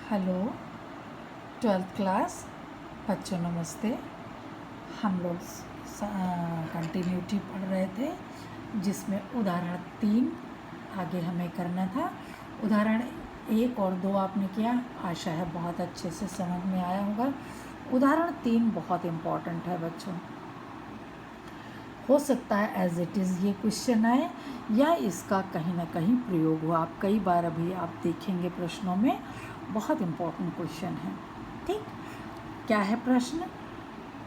Hello 12th class बच्चों नमस्ते। हम लोग कंटिन्यूटी पढ़ रहे थे जिसमें उदाहरण 3 आगे हमें करना था। उदाहरण 1 और 2 आपने किया, आशा है बहुत अच्छे से समझ में आया होगा। उदाहरण 3 बहुत इम्पॉर्टेंट है बच्चों। हो सकता है एज इट इज़ ये क्वेश्चन आए या इसका कहीं ना कहीं प्रयोग हो। आप कई बार अभी आप देखेंगे प्रश्नों में, बहुत इम्पोर्टेंट क्वेश्चन है। ठीक, क्या है प्रश्न?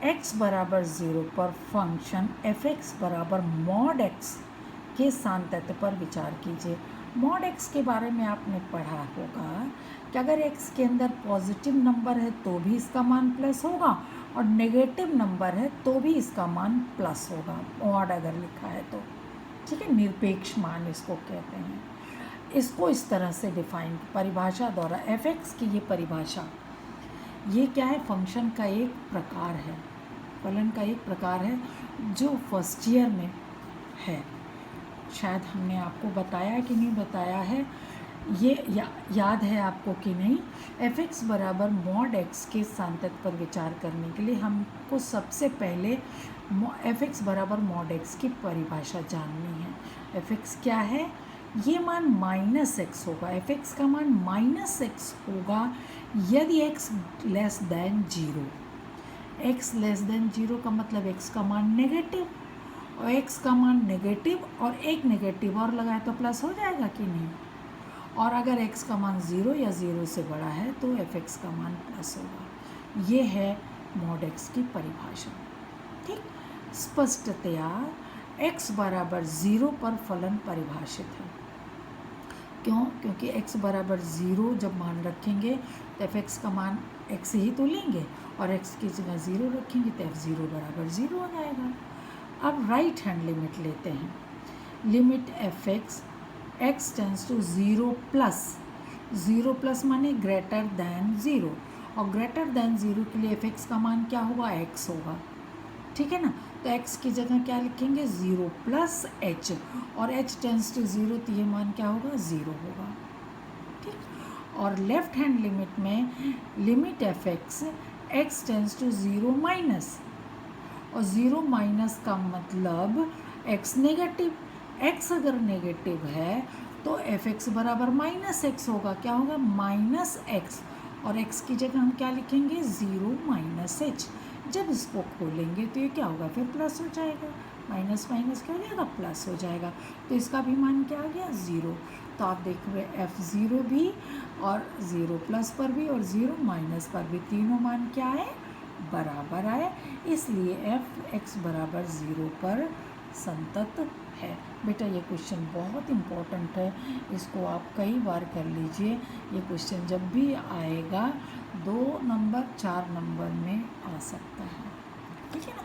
x बराबर 0 पर फंक्शन f(x) बराबर मॉड x के सांतत्य पर विचार कीजिए। मॉड x के बारे में आपने पढ़ा होगा कि अगर x के अंदर पॉजिटिव नंबर है तो भी इसका मान प्लस होगा और नेगेटिव नंबर है तो भी इसका मान प्लस होगा, मॉड अगर लिखा है तो। ठीक है, निरपेक्ष मान इसको कहते हैं। इसको इस तरह से डिफाइन परिभाषा द्वारा f(x) की ये परिभाषा, ये क्या है? फंक्शन का एक प्रकार है, फलन का एक प्रकार है जो फर्स्ट ईयर में है। शायद हमने आपको बताया कि नहीं बताया है, ये याद है आपको कि नहीं? f(x) बराबर मॉड x के सांतत्य पर विचार करने के लिए हमको सबसे पहले f(x) बराबर मॉड x की परिभाषा जाननी है। f(x) क्या है? ये मान -x होगा, f(x) का मान -x होगा यदि x less than 0। x less than 0 का मतलब x का मान नेगेटिव, और x का मान नेगेटिव और एक नेगेटिव और लगाए तो प्लस हो जाएगा कि नहीं? और अगर x का मान 0 या 0 से बड़ा है तो f(x) का मान प्लस होगा। ये है मॉड x की परिभाषा। ठीक, स्पष्टतया x बराबर 0 पर फलन परिभाषित है। क्यों? क्योंकि x बराबर 0 जब मान रखेंगे तो f(x) का मान x ही तो लेंगे और x की जगह 0 रखेंगे तो f(0) बराबर 0 हो जाएगा। अब राइट हैंड लिमिट लेते हैं। Limit f(x) x tends to 0 plus, 0 plus माने ग्रेटर दैन 0, और ग्रेटर दैन 0 के लिए f(x) का मान क्या होगा? x होगा। ठीक है ना? तो x की जगह क्या लिखेंगे? 0 प्लस h, और h टेंस टू 0 तो ये मान क्या होगा? 0 होगा। ठीक, और लेफ्ट हैंड लिमिट में limit f(x) x tends to 0 minus, और 0 माइनस का मतलब x नेगेटिव। x अगर नेगेटिव है तो f(x) बराबर -x होगा। क्या होगा? -x, और x की जगह हम क्या लिखेंगे? 0 माइनस h। जब इसको खोलेंगे तो ये क्या होगा? फिर प्लस हो जाएगा, माइनस माइनस क्या हो जाएगा? प्लस हो जाएगा। तो इसका भी मान क्या आ गया? 0। तो आप देख रहे f(0) भी और 0 प्लस पर भी और 0 माइनस पर भी तीनों मान क्या है? बराबर आए, इसलिए f(x) बराबर 0 पर संतत है। बेटा ये क्वेश्चन बहुत इम्पोर्टेंट है, इसको आप कई बार कर लीजिए। ये क्वेश्चन जब भी आएगा 2 नंबर 4 नंबर में आ सकता है। ठीक है ना?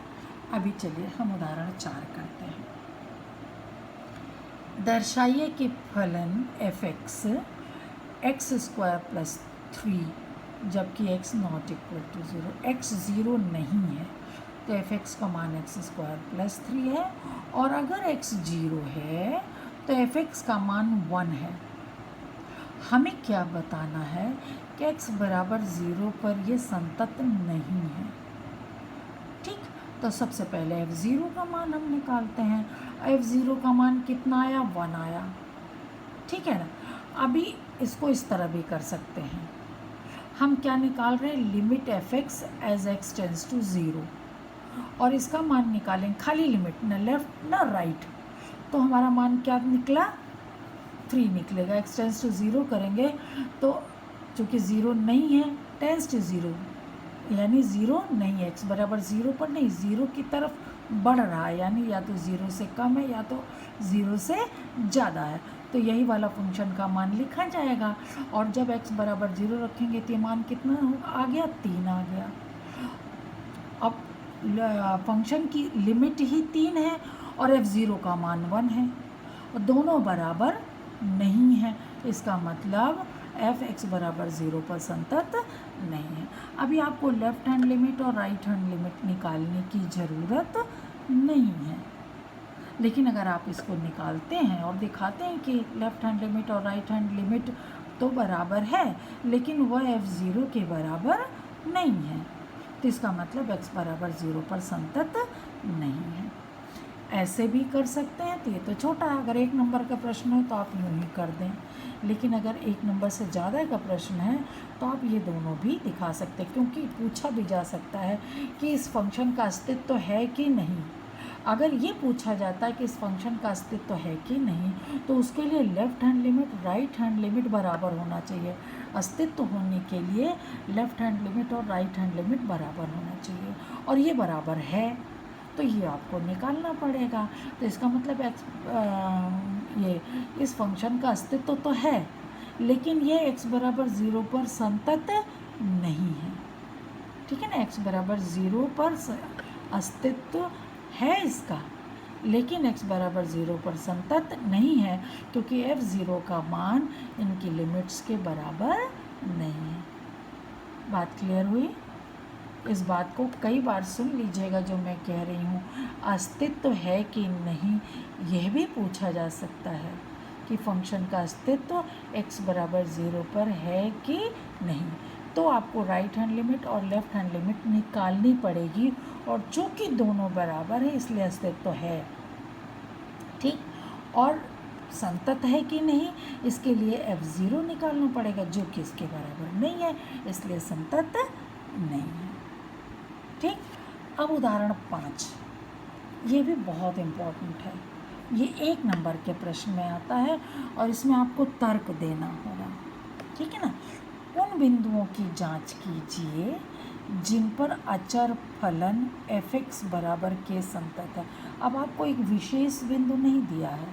अभी चलिए हम उदाहरण 4 करते हैं। दर्शाइए कि फलन f(x) x² + 3 जबकि x not equal to 0, x 0 नहीं है तो f(x) का मान x² + 3 है, और अगर x 0 है तो f(x) का मान 1 है। हमें क्या बताना है कि x बराबर 0 पर ये संतत नहीं है। ठीक, तो सबसे पहले f(0) का मान हम निकालते हैं। f(0) का मान कितना आया? 1 आया। ठीक है ना? अभी इसको इस तरह भी कर सकते हैं। हम क्या निकाल रहे हैं? Limit f(x) as x tends to 0, और इसका मान निकालें खाली लिमिट, ना लेफ्ट ना राइट। तो हमारा मान क्या निकला? 3 निकलेगा। x टेंस टू 0 करेंगे तो चूँकि 0 नहीं है, टेंस टू 0 यानी 0 नहीं है, x बराबर 0 पर नहीं, 0 की तरफ बढ़ रहा है, यानी या तो 0 से कम है या तो 0 से ज़्यादा है। तो यही वाला फंक्शन का मान लिखा जाएगा, और जब x बराबर 0 रखेंगे तो ये मान कितना आ गया? 3 आ गया। अब फंक्शन की लिमिट ही 3 है और f(0) का मान 1 है, और दोनों बराबर नहीं है। इसका मतलब f(x) बराबर 0 पर संतत नहीं है। अभी आपको लेफ्ट हैंड लिमिट और राइट हैंड लिमिट निकालने की ज़रूरत नहीं है, लेकिन अगर आप इसको निकालते हैं और दिखाते हैं कि लेफ्ट हैंड लिमिट और राइट हैंड लिमिट तो बराबर है, लेकिन वह f0 के बराबर नहीं है। तो इसका मतलब x बराबर 0 पर संतत नहीं है। ऐसे भी कर सकते हैं, तो ये तो छोटा है, अगर 1 नंबर का प्रश्न हो तो आप यूँ ही कर दें, लेकिन अगर 1 नंबर से ज़्यादा का प्रश्न है तो आप ये दोनों भी दिखा सकते हैं, क्योंकि पूछा भी जा सकता है कि इस फंक्शन का अस्तित्व है कि नहीं। अगर ये पूछा जाता है कि इस फंक्शन का अस्तित्व है कि नहीं, तो उसके लिए left hand limit right hand limit बराबर होना चाहिए। अस्तित्व होने के लिए लेफ़्ट हैंड लिमिट और राइट हैंड लिमिट बराबर होना चाहिए, और ये बराबर है, तो ये आपको निकालना पड़ेगा। तो इसका मतलब ये इस फंक्शन का अस्तित्व तो है, लेकिन ये x बराबर 0 पर संतत नहीं है। ठीक है ना, x बराबर 0 पर अस्तित्व है इसका, लेकिन x बराबर 0 पर संतत नहीं है, क्योंकि f0 का मान इनकी लिमिट्स के बराबर नहीं है। बात क्लियर हुई? इस बात को कई बार सुन लीजिएगा जो मैं कह रही हूँ। अस्तित्व है कि नहीं यह भी पूछा जा सकता है कि फंक्शन का अस्तित्व x बराबर 0 पर है कि नहीं, तो आपको राइट हैंड लिमिट और लेफ़्ट हैंड लिमिट निकालनी पड़ेगी, और चूँकि दोनों बराबर है इसलिए अस्तित्व है। ठीक, और संतत है कि नहीं इसके लिए f0 निकालना पड़ेगा, जो कि इसके बराबर नहीं है, इसलिए संतत नहीं है। ठीक, अब उदाहरण 5, ये भी बहुत इम्पोर्टेंट है। ये 1 नंबर के प्रश्न में आता है और इसमें आपको तर्क देना होगा। ठीक है ना, उन बिंदुओं की जांच कीजिए जिन पर अचर फलन f(x) बराबर k संतत है। अब आपको एक विशेष बिंदु नहीं दिया है,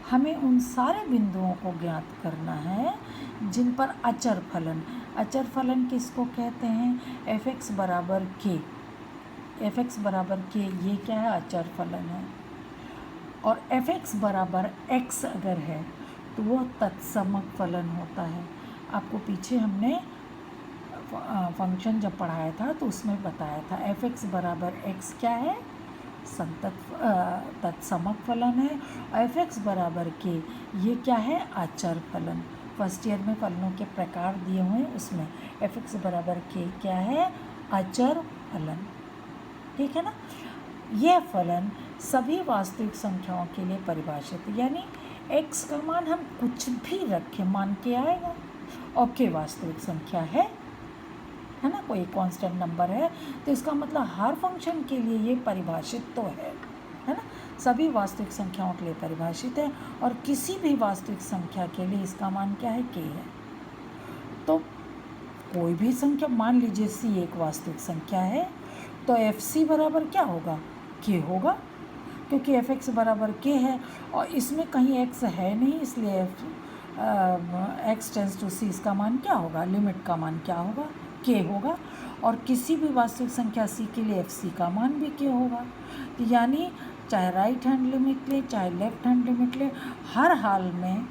हमें उन सारे बिंदुओं को ज्ञात करना है जिन पर अचर फलन किसको कहते हैं? f(x) बराबर k। f(x) बराबर k ये क्या है? अचर फलन है। और f(x) बराबर x अगर है तो वह तत्समक फलन होता है। आपको पीछे हमने फंक्शन जब पढ़ाया था तो उसमें बताया था f(x) बराबर x क्या है? संतत तत्समक फलन है। f(x) बराबर k ये क्या है? अचर फलन। फर्स्ट ईयर में फलनों के प्रकार दिए हुए हैं, उसमें f(x) बराबर k क्या है? अचर फलन। ठीक है ना, यह फलन सभी वास्तविक संख्याओं के लिए परिभाषित है, यानी x का मान हम कुछ भी रखें मान के आएगा, और k वास्तविक संख्या है ना, कोई कांस्टेंट नंबर है, तो इसका मतलब हर फंक्शन के लिए ये परिभाषित तो है ना, सभी वास्तविक संख्याओं के लिए परिभाषित है, और किसी भी वास्तविक संख्या के लिए इसका मान क्या है? k है। तो कोई भी संख्या, मान लीजिए c एक वास्तविक संख्या है, तो fc बराबर क्या होगा? k होगा, क्योंकि f(x) बराबर k है और इसमें कहीं x है नहीं, इसलिए x टेंस टू c इसका मान क्या होगा? लिमिट का मान क्या होगा? k होगा। और किसी भी वास्तविक संख्या c के लिए fc का मान भी k होगा। यानी चाहे राइट हैंड लिमिट ले चाहे लेफ्ट हैंड लिमिट ले, हर हाल में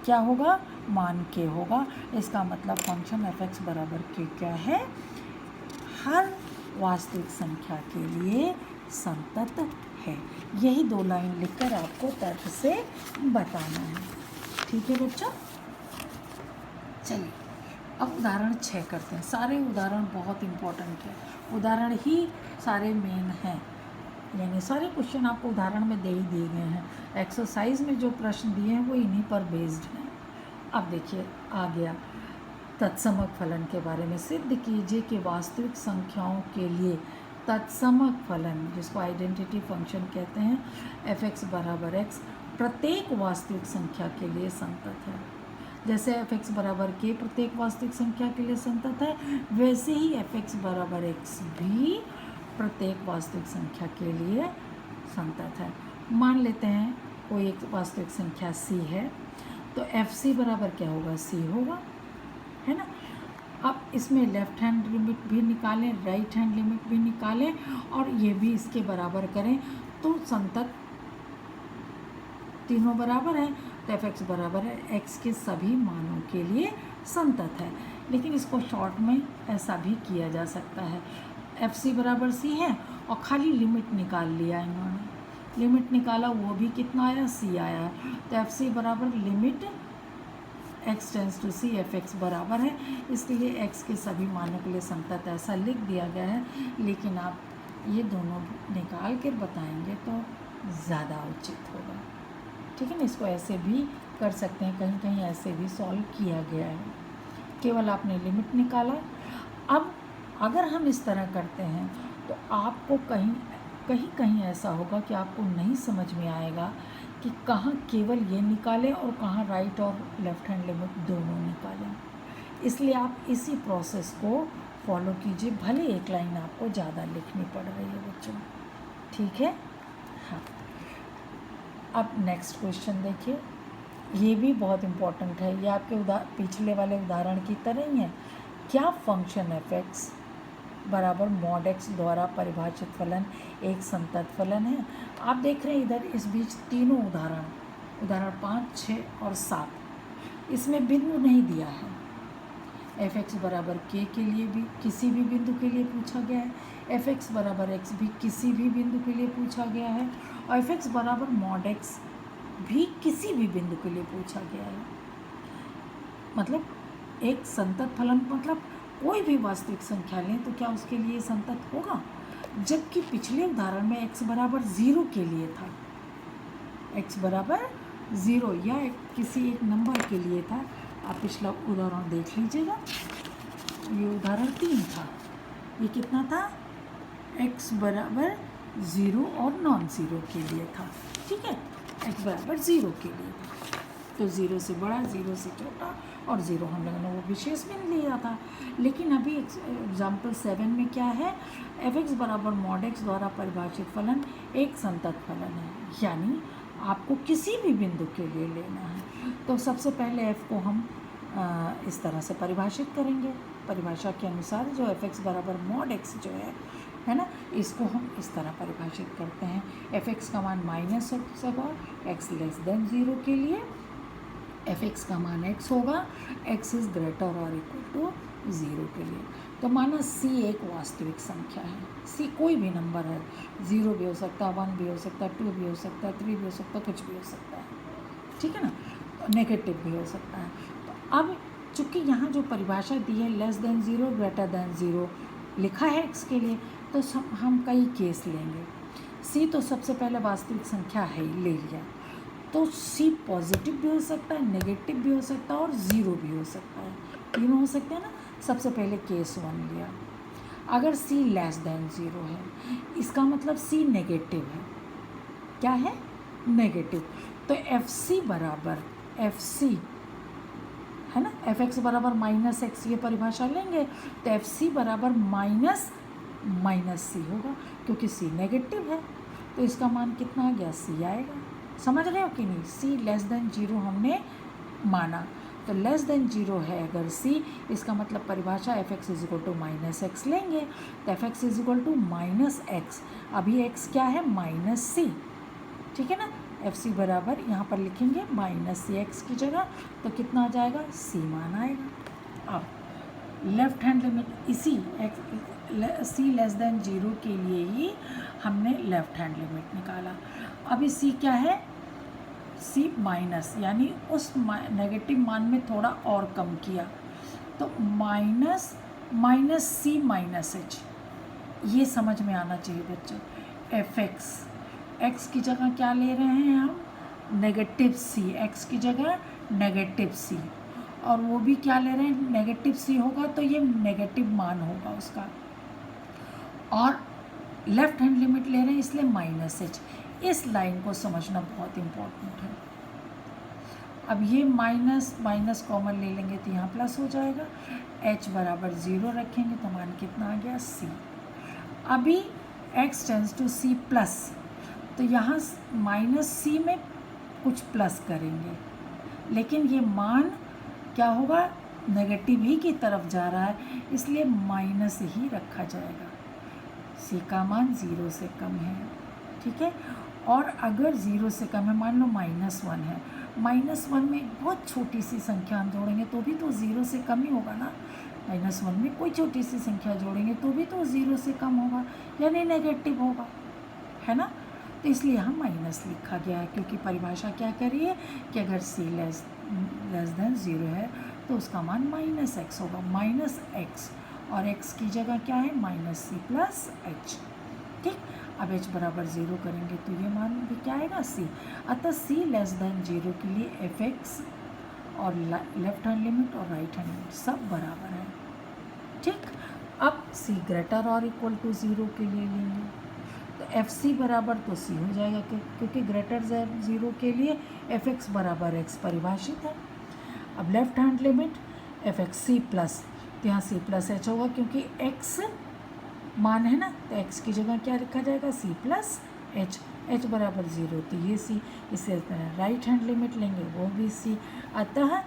क्या होगा? मान k होगा। इसका मतलब फंक्शन f(x) बराबर k क्या है? हर वास्तविक संख्या के लिए संतत है। यही 2 लाइन लिखकर आपको तर्क से बताना है। ठीक है बच्चों, चलिए अब उदाहरण 6 करते हैं। सारे उदाहरण बहुत इम्पोर्टेंट है, उदाहरण ही सारे मेन हैं, यानी सारे क्वेश्चन आपको उदाहरण में दे ही दिए गए हैं। एक्सरसाइज में जो प्रश्न दिए हैं वो इन्हीं पर बेस्ड हैं। अब देखिए आ गया, तत्समक फलन के बारे में सिद्ध कीजिए कि वास्तविक संख्याओं के लिए तत्समक फलन, जिसको आइडेंटिटी फंक्शन कहते हैं, f(x) बराबर x प्रत्येक वास्तविक संख्या के लिए संतत है। जैसे f(x) बराबर k प्रत्येक वास्तविक संख्या के लिए संतत है, वैसे ही f(x) बराबर x भी प्रत्येक वास्तविक संख्या के लिए संतत है। मान लेते हैं कोई एक वास्तविक संख्या c है, तो fc बराबर क्या होगा? c होगा, है ना। अब इसमें लेफ़्ट हैंड लिमिट भी निकालें, राइट हैंड लिमिट भी निकालें, और ये भी इसके बराबर करें, तो संतत तीनों बराबर है, तो f(x) बराबर है x के सभी मानों के लिए संतत है। लेकिन इसको शॉर्ट में ऐसा भी किया जा सकता है, fc बराबर c है और खाली लिमिट निकाल लिया इन्होंने, लिमिट निकाला वो भी कितना आया? c आया, तो fc बराबर limit x tends to c f x बराबर है, इसलिए x के सभी मानों के लिए संतत ऐसा लिख दिया गया है, लेकिन आप ये दोनों निकाल कर बताएंगे तो ज़्यादा उचित होगा। ठीक है ना, इसको ऐसे भी कर सकते हैं, कहीं कहीं ऐसे भी सॉल्व किया गया है, केवल आपने लिमिट निकाला। अब अगर हम इस तरह करते हैं तो आपको कहीं ऐसा होगा कि आपको नहीं समझ में आएगा कि कहाँ केवल ये निकालें और कहाँ राइट और लेफ़्ट हैंड लिमिट दोनों निकालें। इसलिए आप इसी प्रोसेस को फॉलो कीजिए, भले एक लाइन आपको ज़्यादा लिखनी पड़ रही है बच्चों। ठीक है, हाँ। अब नेक्स्ट क्वेश्चन देखिए, ये भी बहुत इम्पोर्टेंट है, ये आपके पिछले वाले उदाहरण की तरह ही है। क्या फंक्शन एफ एक्स बराबर मॉड एक्स द्वारा परिभाषित फलन एक संतत फलन है? आप देख रहे हैं इधर इस बीच तीनों उदाहरण 5, 6 और 7, इसमें बिंदु नहीं दिया है। एफ एक्स बराबर के लिए भी किसी भी बिंदु के लिए पूछा गया है, एफ एक्स बराबर एक्स भी किसी भी बिंदु के लिए पूछा गया है, और एफ एक्स बराबर मॉड एक्स भी किसी भी बिंदु के लिए पूछा गया है। मतलब एक संतत फलन मतलब कोई भी वास्तविक संख्या लें तो क्या उसके लिए संतत होगा, जबकि पिछले उदाहरण में x बराबर 0 के लिए था, x बराबर 0 या किसी एक नंबर के लिए था। आप पिछला उदाहरण देख लीजिएगा, ये उदाहरण 3 था, ये कितना था, x बराबर 0 और नॉन ज़ीरो के लिए था। ठीक है, x बराबर 0 के लिए था, तो 0 से बड़ा, 0 से छोटा, और 0 हम लोगों ने वो विशेष में लिया था। लेकिन अभी एग्जाम्पल 7 में क्या है, एफ एक्स बराबर मॉड एक्स द्वारा परिभाषित फलन एक संतत फलन है, यानी आपको किसी भी बिंदु के लिए लेना है। तो सबसे पहले f को हम इस तरह से परिभाषित करेंगे, परिभाषा के अनुसार जो एफ एक्स बराबर मॉड एक्स जो है ना, इसको हम इस तरह परिभाषित करते हैं। एफ एक्स का मान -x होगा x लेस देन 0 के लिए, एफ एक्स का मान x होगा x इज़ ग्रेटर और इक्वल टू 0 के लिए। तो माना c एक वास्तविक संख्या है, c कोई भी नंबर है, 0 भी हो सकता है, 1 भी हो सकता है, 2 भी हो सकता है, 3 भी हो सकता है, कुछ भी हो सकता है। ठीक है ना, नेगेटिव भी हो सकता है। तो अब चूँकि यहाँ जो परिभाषा दी है लेस देन 0 ग्रेटर देन 0 लिखा है x के लिए, तो हम कई केस लेंगे। c तो सबसे पहले वास्तविक संख्या है ही, ले लिया, तो c पॉजिटिव भी हो सकता है, नेगेटिव भी हो सकता है और 0 भी हो सकता है, तीनों हो सकते हैं ना। सबसे पहले केस 1 लिया, अगर c लेस देन 0 है, इसका मतलब c नेगेटिव है। क्या है, नेगेटिव। तो एफ सी बराबर एफ सी है ना, एफ एक्स बराबर -x, ये परिभाषा लेंगे तो एफ सी बराबर माइनस सी होगा, क्योंकि c नेगेटिव है, तो इसका मान कितना आ गया, c आएगा। समझ रहे हो कि नहीं, c लेस देन 0 हमने माना, तो लेस देन 0 है अगर c, इसका मतलब परिभाषा f x is equal to -x लेंगे, तो f x is equal to -x, अभी x क्या है, -c। ठीक है ना, एफ सी बराबर यहाँ पर लिखेंगे -cx की जगह, तो कितना आ जाएगा, c मान आएगा। अब लेफ्ट हैंड लिमिट इसी c लेस देन 0 के लिए ही हमने लेफ्ट हैंड लिमिट निकाला। अभी c क्या है, c माइनस, यानी उस नेगेटिव मान में थोड़ा और कम किया, तो माइनस c माइनस h, ये समझ में आना चाहिए बच्चों। एफ एक्स की जगह क्या ले रहे हैं हम, नेगेटिव c, x की जगह नेगेटिव c, और वो भी क्या ले रहे हैं, नेगेटिव c होगा तो ये नेगेटिव मान होगा उसका, और लेफ्ट हैंड लिमिट ले रहे हैं इसलिए -h। इस लाइन को समझना बहुत इम्पोर्टेंट है। अब ये माइनस कॉमन ले लेंगे तो यहाँ प्लस हो जाएगा, h बराबर 0 रखेंगे तो मान कितना आ गया, c। अभी x tends to c plus, तो यहाँ -c में कुछ प्लस करेंगे, लेकिन ये मान क्या होगा, नेगेटिव ही की तरफ जा रहा है, इसलिए माइनस ही रखा जाएगा। c का मान 0 से कम है, ठीक है। और अगर 0 से कम है, मान लो -1 है, -1 में बहुत छोटी सी संख्या हम जोड़ेंगे तो भी तो 0 से कम ही होगा ना, -1 में कोई छोटी सी संख्या जोड़ेंगे तो भी तो 0 से कम होगा, यानी नेगेटिव होगा, है ना। तो इसलिए यहाँ माइनस लिखा गया है, क्योंकि परिभाषा क्या कह रही है कि अगर सी लेस देन 0 है तो उसका मान माइनस एक्स होगा, माइनस एक्स, और एक्स की जगह क्या है माइनस सी प्लस एच। ठीक, अब एच बराबर 0 करेंगे तो ये मान भी क्या आएगा सी। अतः सी लेस देन 0 के लिए एफ एक्स और लेफ्ट हैंड लिमिट और राइट हैंड लिमिट सब बराबर है। ठीक, अब सी ग्रेटर और इक्वल टू 0 के लिए लेंगे तो एफ सी बराबर तो सी हो जाएगा, क्योंकि ग्रेटर देन 0 के लिए एफ एक्स बराबर एक्स परिभाषित है। अब left hand limit f x c plus, तो यहाँ सी प्लस एच होगा क्योंकि एक्स मान है ना, तो एक्स की जगह क्या लिखा जाएगा सी प्लस एच, एच बराबर 0 तो ये सी, इससे राइट हैंड लिमिट लेंगे वो भी सी। अतः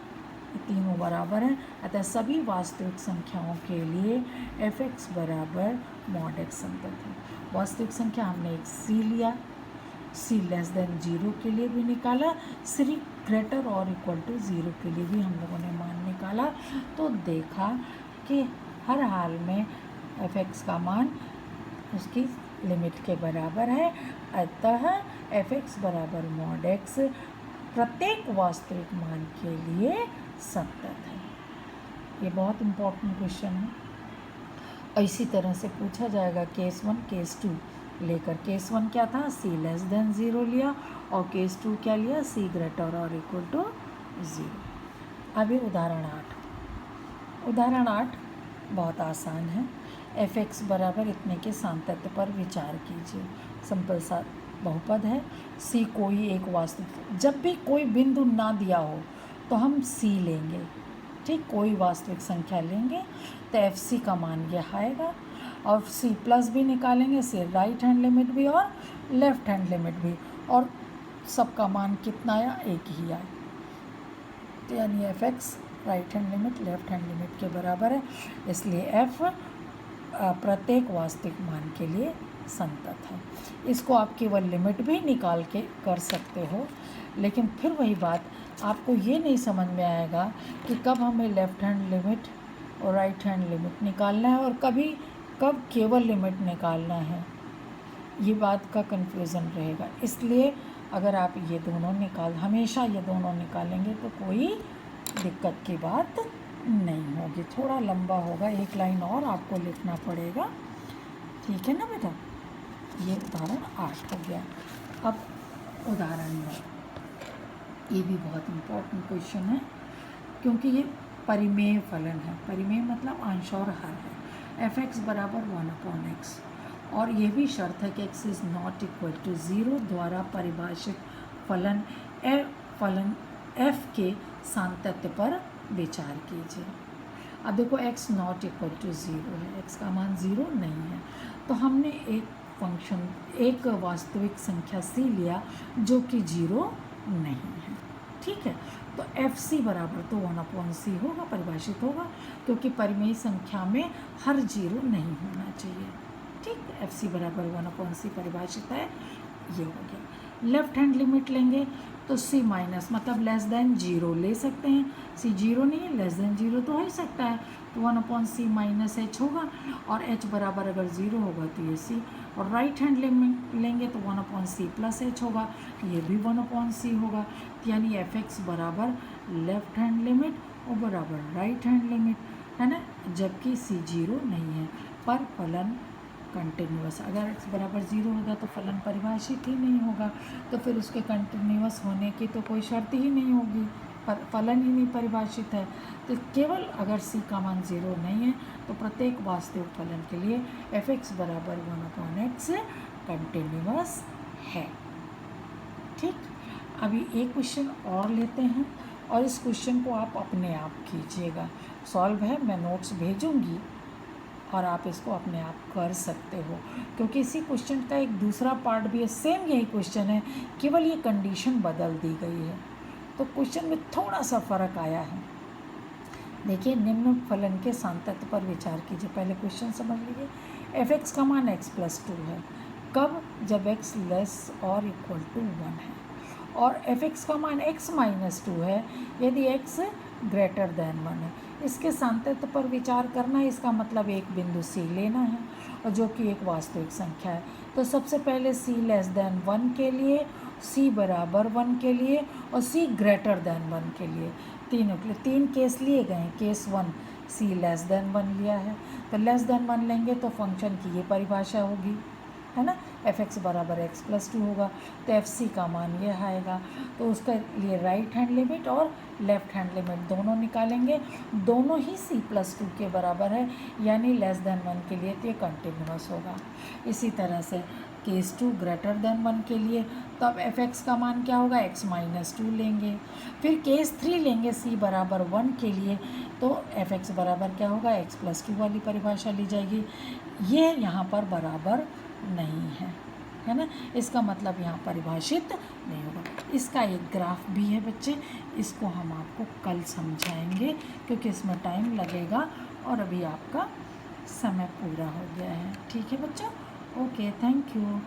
तीनों बराबर हैं, अतः सभी वास्तविक संख्याओं के लिए एफ एक्स बराबर मॉड एक्स संतत है। वास्तविक संख्या हमने एक सी लिया, सी लेस देन 0 के लिए भी निकाला, सी ग्रेटर और इक्वल टू 0 के लिए भी हम लोगों ने मान निकाला, तो देखा कि हर हाल में एफ एक्स का मान उसकी लिमिट के बराबर है। अतः एफ एक्स बराबर मॉड एक्स प्रत्येक वास्तविक मान के लिए संतत है। ये बहुत इम्पोर्टेंट क्वेश्चन है। और इसी तरह से पूछा जाएगा केस 1 केस 2 लेकर। केस 1 क्या था, सी लेस देन 0 लिया, और केस 2 क्या लिया, सी ग्रेटर और इक्वल टू 0। अभी उदाहरण 8। उदाहरण 8 बहुत आसान है। एफ एक्स बराबर इतने के सांतत्य पर विचार कीजिए। सिंपल सा बहुपद है। सी कोई एक वास्तविक, जब भी कोई बिंदु ना दिया हो तो हम सी लेंगे। ठीक, कोई वास्तविक संख्या लेंगे तो एफ सी का मान यह आएगा, और सी प्लस भी निकालेंगे, सी राइट हैंड लिमिट भी और लेफ्ट हैंड लिमिट भी, और सबका मान कितना आया, एक ही आया। तो यानी F x right hand limit left hand limit के बराबर है, इसलिए एफ प्रत्येक वास्तविक मान के लिए संतत है। इसको आप केवल लिमिट भी निकाल के कर सकते हो, लेकिन फिर वही बात, आपको ये नहीं समझ में आएगा कि कब हमें लेफ्ट हैंड लिमिट और राइट हैंड लिमिट निकालना है और कब केवल लिमिट निकालना है। ये बात का कन्फ्यूज़न रहेगा। इसलिए अगर आप ये दोनों हमेशा ये दोनों निकालेंगे तो कोई दिक्कत की बात नहीं होगी। थोड़ा लंबा होगा, एक लाइन और आपको लिखना पड़ेगा, ठीक है ना बेटा। ये उदाहरण 8 हो गया। अब उदाहरण 9, ये भी बहुत इम्पोर्टेंट क्वेश्चन है, क्योंकि ये परिमेय फलन है। परिमेय मतलब अंश और हर है। एफ एक्स बराबर 1/x, और ये भी शर्त है कि x is not equal to 0 द्वारा परिभाषित फलन f के सांतत्य पर विचार कीजिए। अब देखो x नॉट इक्वल टू 0 है, x का मान 0 नहीं है, तो हमने एक वास्तविक संख्या c लिया जो कि 0 नहीं है। ठीक है, तो एफ सी बराबर तो 1/c होगा, परिभाषित होगा, क्योंकि परिमेय संख्या में हर 0 नहीं होना चाहिए। ठीक, एफ सी बराबर 1/c परिभाषित है, ये हो गया। लेफ्ट हैंड लिमिट लेंगे तो c माइनस मतलब लेस देन 0 ले सकते हैं। c 0 नहीं है, लेस देन 0 तो हो ही सकता है, तो 1/c माइनस h होगा, और h बराबर अगर 0 होगा तो ये c, और राइट हैंड लिमिट लेंगे तो 1/c प्लस h होगा, ये भी 1/c होगा। यानी एफ एक्स बराबर लेफ्ट हैंड लिमिट और बराबर राइट हैंड लिमिट है ना, जबकि c 0 नहीं है, पर फलन कंटिन्यूअस। अगर x बराबर 0 होगा तो फलन परिभाषित ही नहीं होगा, तो फिर उसके कंटिन्यूअस होने की तो कोई शर्त ही नहीं होगी, पर फलन ही नहीं परिभाषित है। तो केवल अगर c का मान 0 नहीं है तो प्रत्येक वास्तविक फलन के लिए एफ एक्स बराबर 1/x कंटिन्यूअस है। ठीक, अभी एक क्वेश्चन और लेते हैं, और इस क्वेश्चन को आप अपने आप कीजिएगा। सॉल्व है, मैं नोट्स भेजूँगी और आप इसको अपने आप कर सकते हो, क्योंकि इसी क्वेश्चन का एक दूसरा पार्ट भी है, सेम यही क्वेश्चन है, केवल ये कंडीशन बदल दी गई है, तो क्वेश्चन में थोड़ा सा फ़र्क आया है। देखिए, निम्न फलन के सांतत्य पर विचार कीजिए। पहले क्वेश्चन समझ लीजिए। एफ एक्स का मान x + 2 है, कब, जब x लेस और इक्वल टू 1 है, और एफ एक्स का मान x - 2 है यदि x ग्रेटर देन 1 है। इसके सांतत्य पर विचार करना है, इसका मतलब एक बिंदु सी लेना है और जो कि एक वास्तविक संख्या है। तो सबसे पहले सी लेस देन 1 के लिए, सी बराबर 1 के लिए और सी ग्रेटर देन 1 के लिए, तीनों के लिए 3 केस लिए गए हैं। केस 1 सी लेस देन 1 लिया है, तो लेस देन 1 लेंगे तो फंक्शन की ये परिभाषा होगी, है ना, एफ एक्स बराबर एक्स प्लस 2 होगा। तो एफ सी का मान ये आएगा। तो उसके लिए राइट हैंड लिमिट और लेफ्ट हैंड लिमिट दोनों निकालेंगे, दोनों ही सी प्लस 2 के बराबर है, यानी लेस देन 1 के लिए तो ये कंटिन्यूअस होगा। इसी तरह से केस 2 ग्रेटर देन 1 के लिए, तो अब एफ एक्स का मान क्या होगा, एक्स माइनस 2 लेंगे। फिर केस 3 लेंगे सी बराबर 1 के लिए, तो एफ एक्स बराबर क्या होगा, एक्स प्लस 2 वाली परिभाषा ली जाएगी। ये यहाँ पर बराबर नहीं है ना, इसका मतलब यहाँ परिभाषित नहीं होगा। इसका एक ग्राफ भी है बच्चे, इसको हम आपको कल समझाएंगे क्योंकि इसमें टाइम लगेगा और अभी आपका समय पूरा हो गया है। ठीक है बच्चों, ओके, थैंक यू।